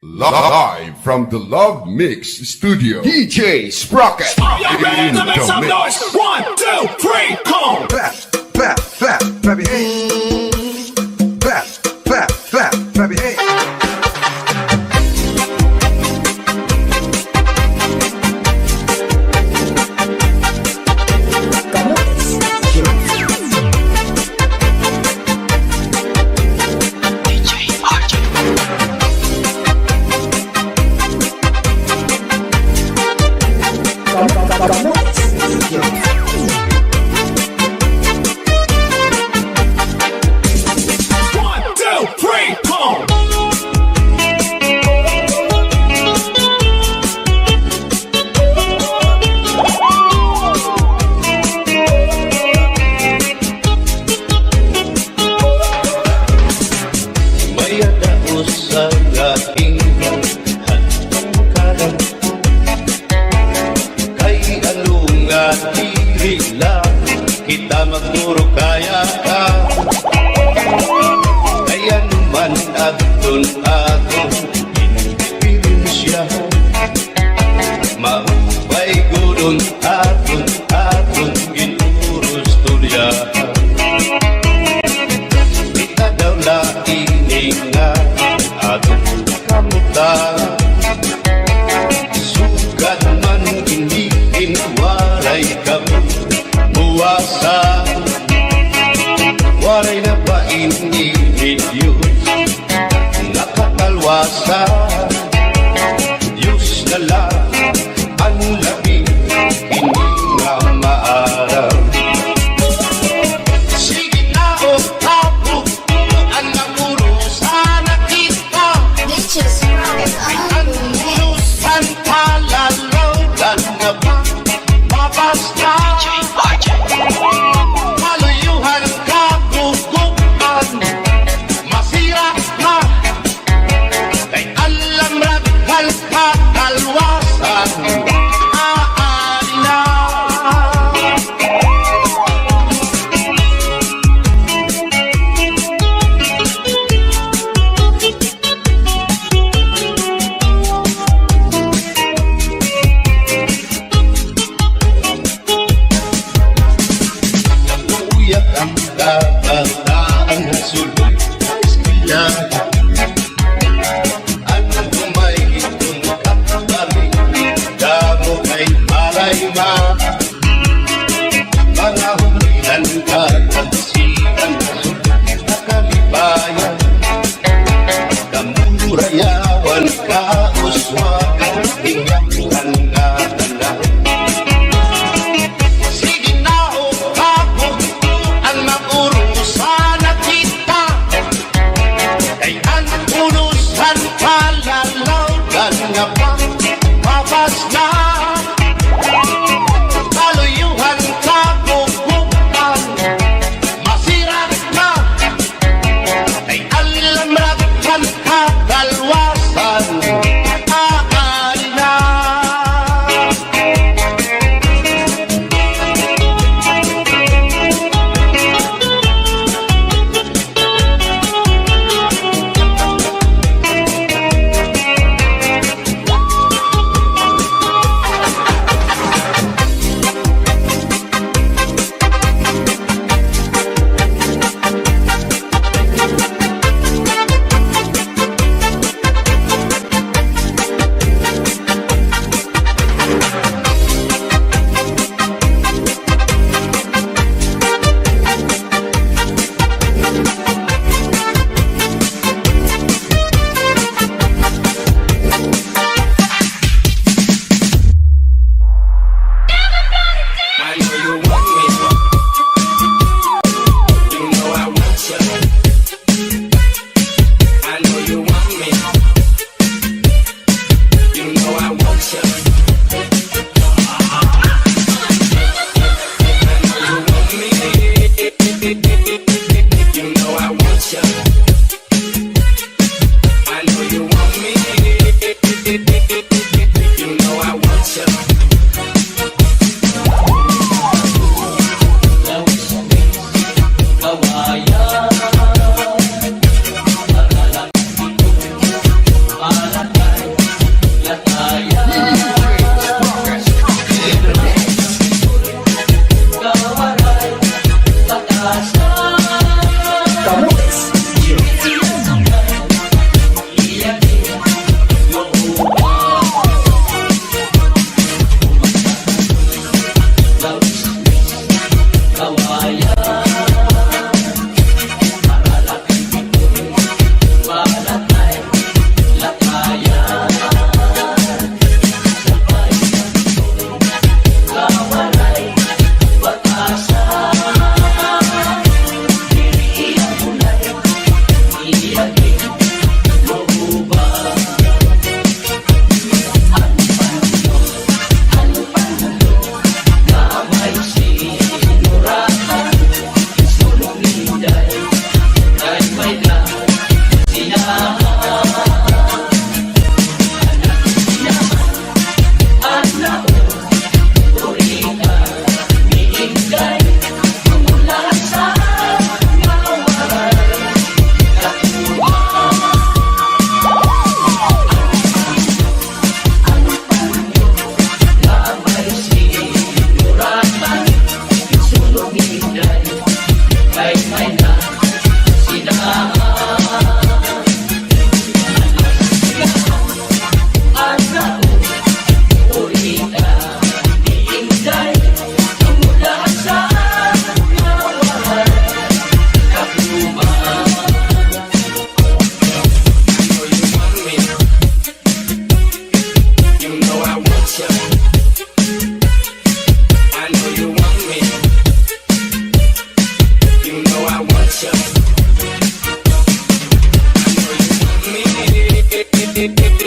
Live from the Love Mix Studio, DJ Sprocket. Are you ready to make some noise? 1, 2, 3, come on! Clap, clap your hands. Clap your hands. Kita magturo kaya ka. Kaya naman aton inipirin siya. Maupay gulon aton ginuros tulya. Kita daw na ininga aton kamutan. Sugat man hindi inwaray kami. Buwasa, waray na ba ini-reduce? Nakakalwasa, Diyos na lang ang labing hindi nga maaraw. Sige na o tapo, ang namuro sana kita. Ay ang urusan palalaw, dan na ba mabasta? Maluyuhan kagugupan, masira na, kay alam ragal kakalwasan, aali na. Ang kabataan na suloy sila. Ano may itong kapabali, damo kay maray ma. Mga humilan ka, tansihan na suloy na kalibayan. Kamurayawan ka, uswagan, tingnan nga tanan. Mabas na kaluyuhan kagugupan, masira na, ay alam rakan kakalwasan, aali na.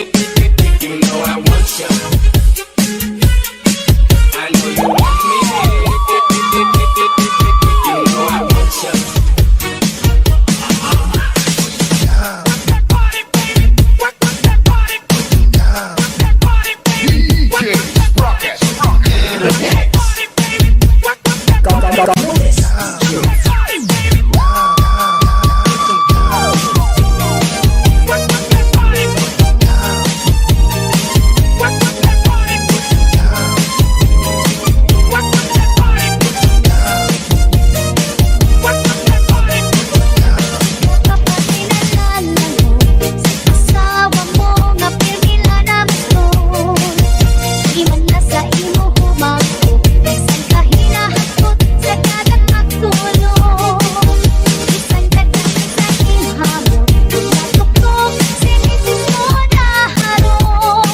You know I want you. I know you want me. You know I want you. DJ Sprocket. Asawa mo nga pirmila na gusto. Di man na sa imo humako, bisan ka hinahakot sa kada pagtulog. Bisan ka dahil sa imhamon, natuktok sinisis mo na harong.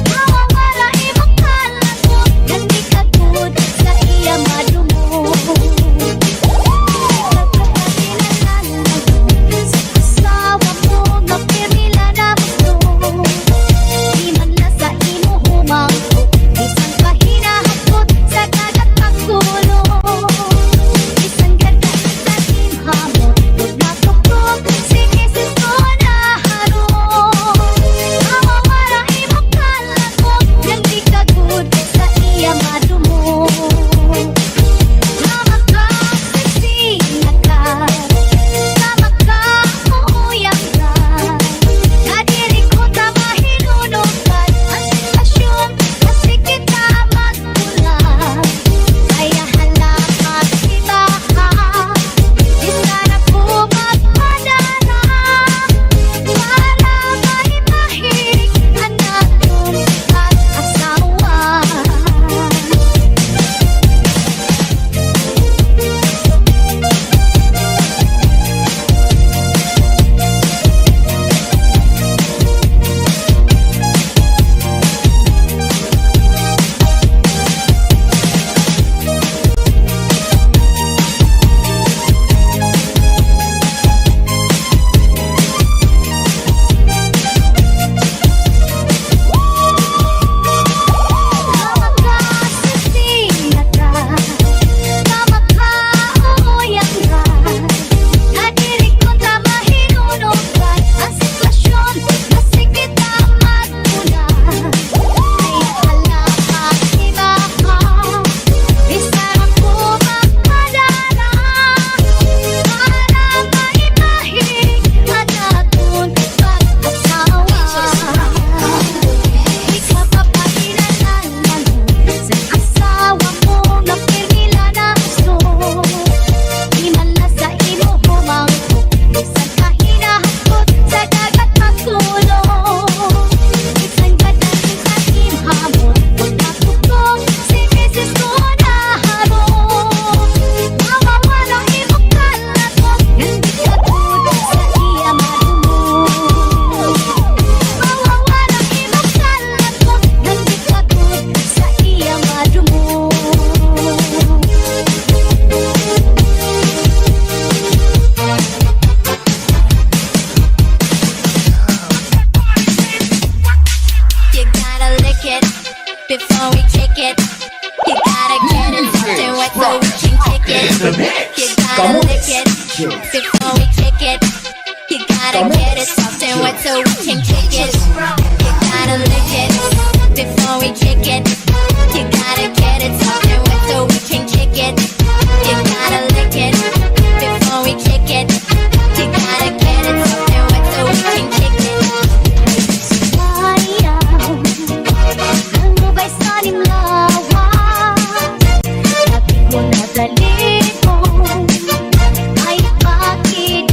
Mawawala imo kalakot, gandi ka good sa iya madumo. Asawa mo nga pirmila na gusto. Di man na sa imo humako, bisan ka hinahakot sa kada pagtulog. Bisan ka dahil sa imhamon, natuktok sinisis mo na harong. Mawawala imo kalakot, gandi ka good sa iya madumo. Tama ka, sexy na ka. Tama ka, uuyang ka. Nadiri ko tama hinunugan ang sitwasyon kasi kita magkulang. Kaya halamat iba ka. Di sana po magpadala para maimahilig anak kong mag-asawa. Tama ka, sexy na ka. Tama ka, uuyang ka. Nadiri ko tama hinunugan ang sitwasyon kasi kita magkulang. Kaya halamat iba ka. Di sana po magpadala para maimahilig anak kong mag-asawa. Di ka papakilalanan sa asawa mo na pirmila na gusto. Di man na sa imo humangko, bisan ka hinahakot sa dagat magtulog. Bisan ka dahil sa imhamon, natuktok sinisis mo na harong. Mawawala imo kalakot, gandi ka good sa iya madumo. Mawawala imo kalakot, gandi ka good sa iya madumo. You gotta lick it before we kick it. You gotta get it something wet so we can kick it. You gotta lick it before we kick it. You gotta get it something wet so we can kick it. You gotta lick it before we kick it. You gotta get it something wet so we can kick it. You gotta lick it before we kick it. You gotta get it something wet so we can kick it. Sayang, ang mubay sa nimlawan. Kapit mo na dalit mo, ay bakit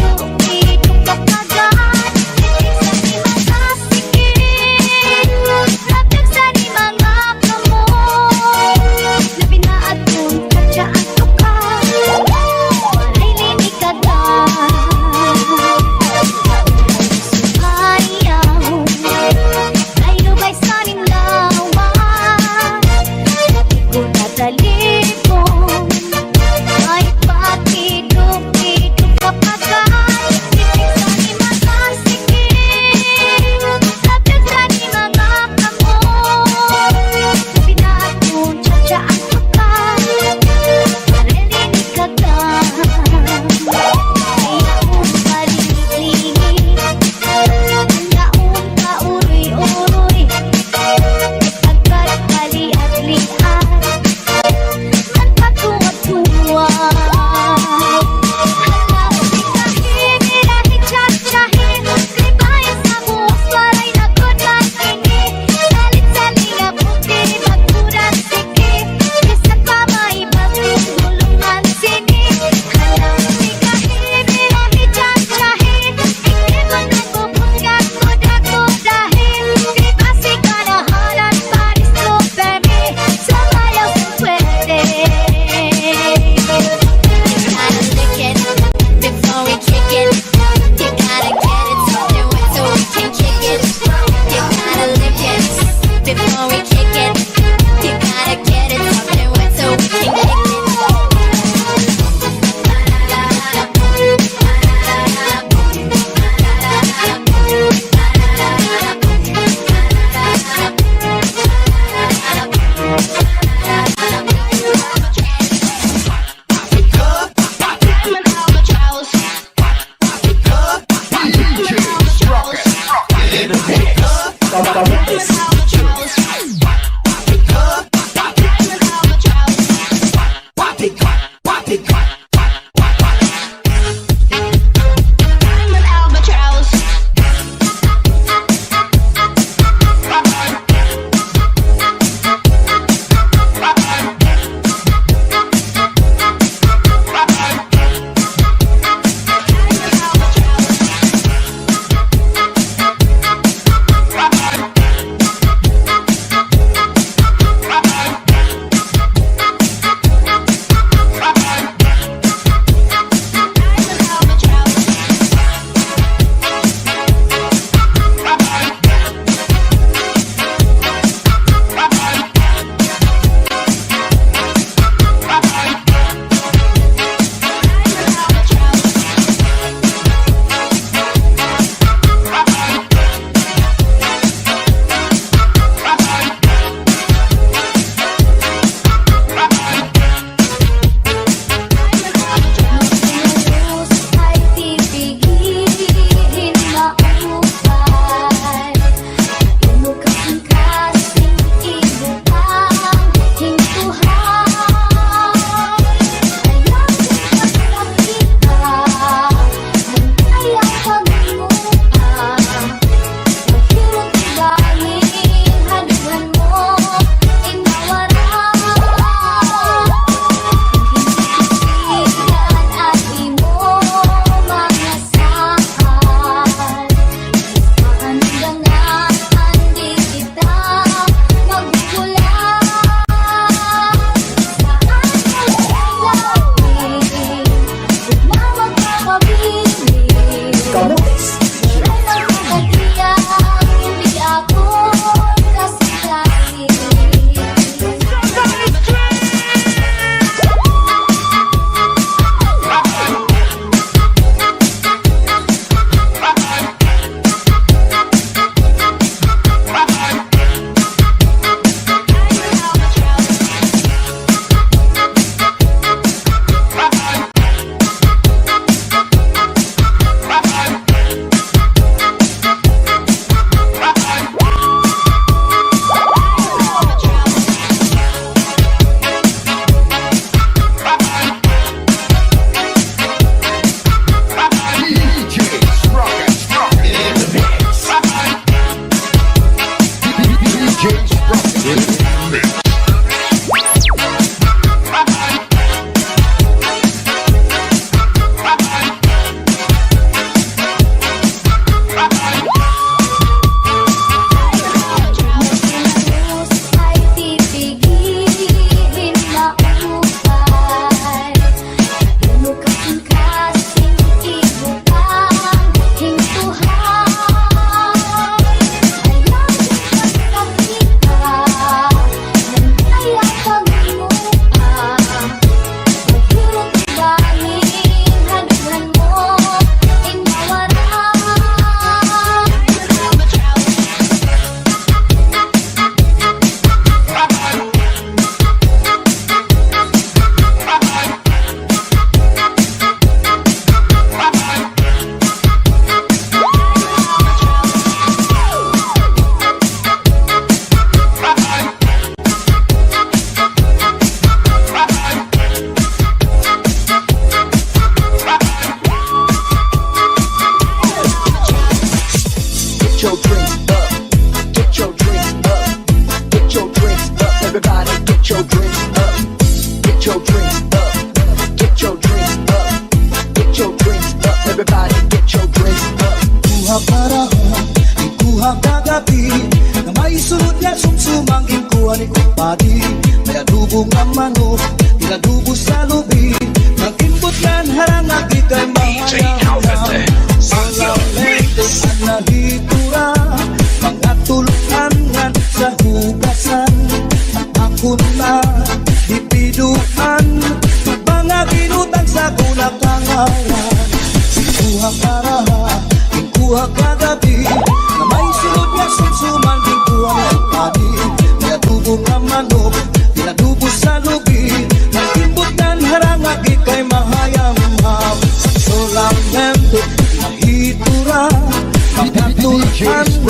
DJ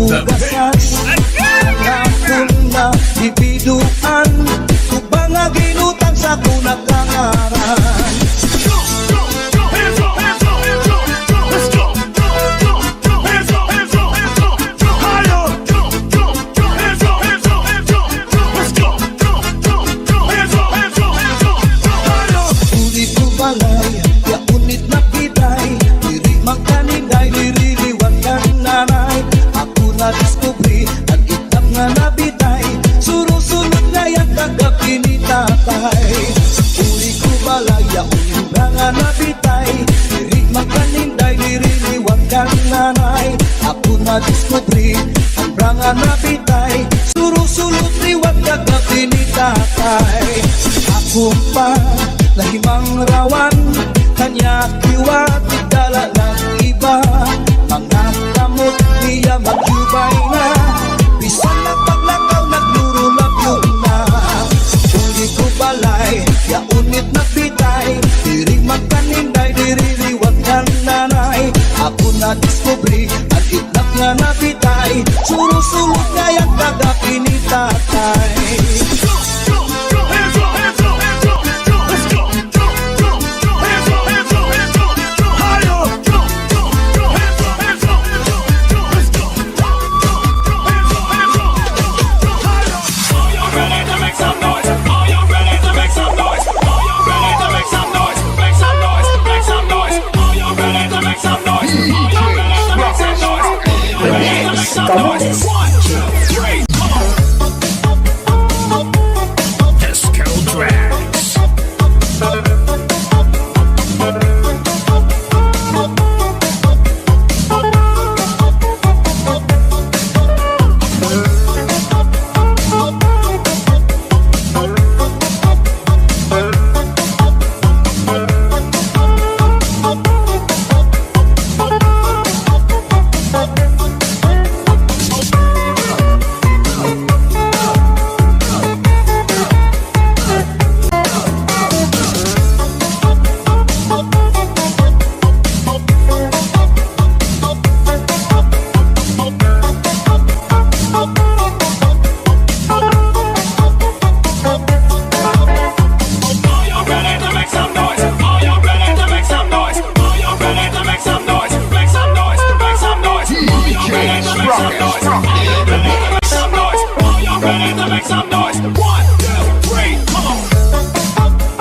hugasan Hapon na ibiduan Kubang nga ginutang sa kunakangaran Hands up, hands up, hands up, let's go. Hands up, hands up, hands up, higher. Hands up, hands up, hands up, let's go. Hands up, hands up, hands up, higher. Ulit ko balay, ya unit na pitay Diri magkaninday, liriliwan ka nanay Ako na diskubri, ang itam nga nabitay Surusunod na yan kagabi ni tatay Ulit ko balay, ya unit na nga nabitay Diri magkaninday, liriliwan ka nanay Ako na diskubri, ang branga nabitay Surusunod liwan kagabi ni tatay Ako pa lahimang rawan Kanya kiwat dala ng iba Mga kamot niya magyubay na Bisan na paglakaw naglurulap yun na Uli ko balay, ya unit na pitay Diri magkaninday, diri liwat ng nanay Ako na diskubri, ang itlap nga napitay Surusulot nga yan kagabi ni tatay Hands up, hands up, hands up, let's go. Hands up, hands up, hands up, higher. Hands up, hands up, let's go. Hands up, hands up, higher. Are you ready to make some noise? Are you ready to make some noise? Are you ready to make some noise? Make some noise, make some noise. Are you ready to make some noise? Are you ready to make some noise? Are you ready to make some noise? 1, 2, 3, come on. Disco Drags. Are you ready to make some noise? Are you ready to make some noise? Are you ready to make some noise? Make some noise, make some noise. Are you ready to make some noise? Are you ready to make some noise? Are you ready to make some noise? 1, 2, 3, come on.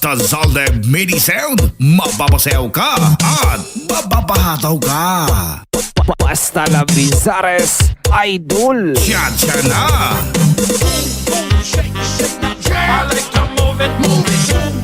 Basta Zalde Mini Sound, mapapasayaw ka at mapapahataw ka. Basta la Vizares Idol. Tsa-tsa na! I like to move it, move it.